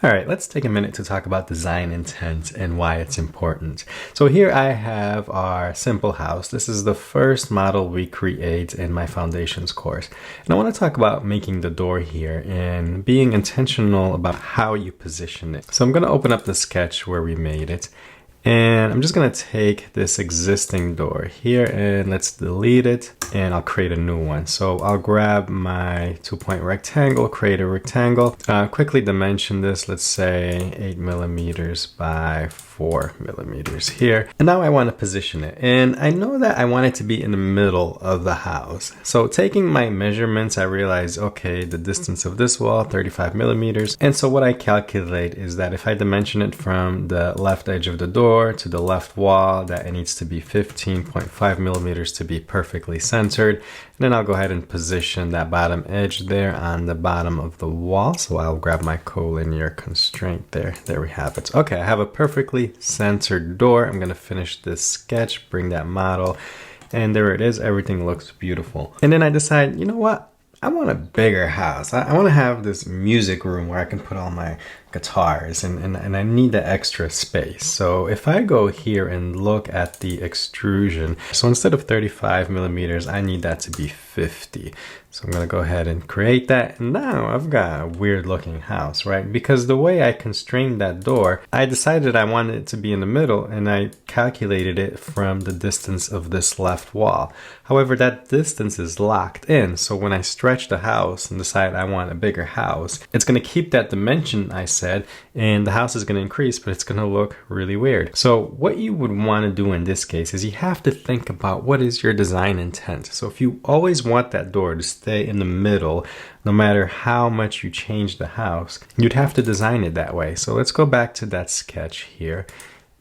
All right, let's take a minute to talk about design intent and why it's important. So here I have our simple house. This is the first model we create in my foundations course. And I want to talk about making the door here and being intentional about how you position it. So I'm going to open up the sketch where we made it. And I'm just going to take this existing door here and let's delete it and I'll create a new one. So I'll grab my 2-point rectangle, create a rectangle, quickly dimension this, let's say 8 millimeters by 4 millimeters here. And now I want to position it. And I know that I want it to be in the middle of the house. So taking my measurements, I realize, okay, the distance of this wall, 35 millimeters. And so what I calculate is that if I dimension it from the left edge of the door to the left wall, that it needs to be 15.5 millimeters to be perfectly centered. And then I'll go ahead and position that bottom edge there on the bottom of the wall. So I'll grab my collinear constraint there. There we have it. Okay, I have a perfectly centered door. I'm going to finish this sketch, bring that model, and there it is. Everything looks beautiful. And then I decide, you know what? I want a bigger house. I want to have this music room where I can put all my guitars and I need the extra space. So if I go here and look at the extrusion, so instead of 35 millimeters, I need that to be 50. So I'm going to go ahead and create that. And now I've got a weird looking house, right? Because the way I constrained that door, I decided I wanted it to be in the middle and I calculated it from the distance of this left wall. However, that distance is locked in. So when I stretch the house and decide I want a bigger house, it's going to keep that dimension I said, and the house is going to increase, but it's going to look really weird. So what you would want to do in this case is you have to think about what is your design intent. So if you always want that door to stay in the middle, no matter how much you change the house, you'd have to design it that way. So let's go back to that sketch here.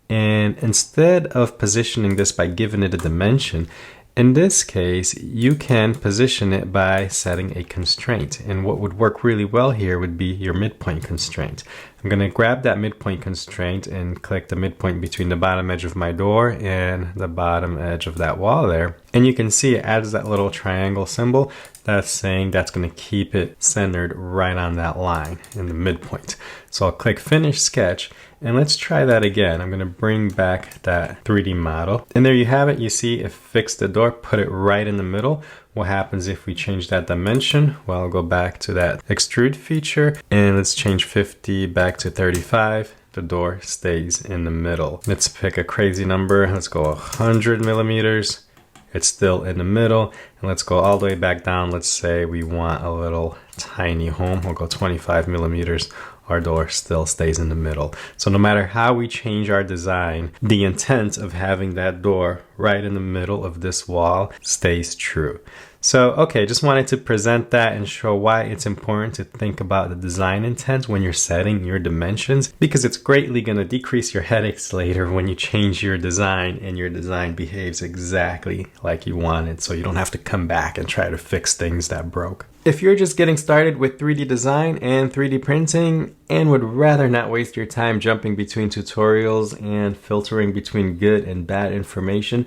And instead of positioning this by giving it a dimension, in this case, you can position it by setting a constraint. And what would work really well here would be your midpoint constraint. I'm going to grab that midpoint constraint and click the midpoint between the bottom edge of my door and the bottom edge of that wall there. And you can see it adds that little triangle symbol. That's saying that's going to keep it centered right on that line in the midpoint. So I'll click Finish Sketch. And let's try that again. I'm going to bring back that 3D model. And there you have it. You see it fixed the door, put it right in the middle. What happens if we change that dimension? Well, I'll go back to that extrude feature and let's change 50 back to 35. The door stays in the middle. Let's pick a crazy number. Let's go 100 millimeters. It's still in the middle. And let's go all the way back down. Let's say we want a little tiny home. We'll go 25 millimeters. Our door still stays in the middle. So no matter how we change our design, the intent of having that door right in the middle of this wall stays true. So, okay, just wanted to present that and show why it's important to think about the design intent when you're setting your dimensions, because it's greatly going to decrease your headaches later when you change your design and your design behaves exactly like you wanted, so you don't have to come back and try to fix things that broke. If you're just getting started with 3D design and 3D printing and would rather not waste your time jumping between tutorials and filtering between good and bad information,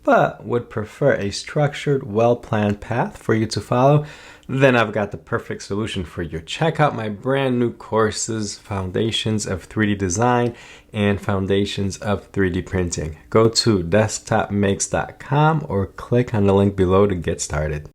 but would prefer a structured, well-planned path for you to follow, then I've got the perfect solution for you. Check out my brand new courses, Foundations of 3D Design and Foundations of 3D Printing. Go to desktopmakes.com or click on the link below to get started.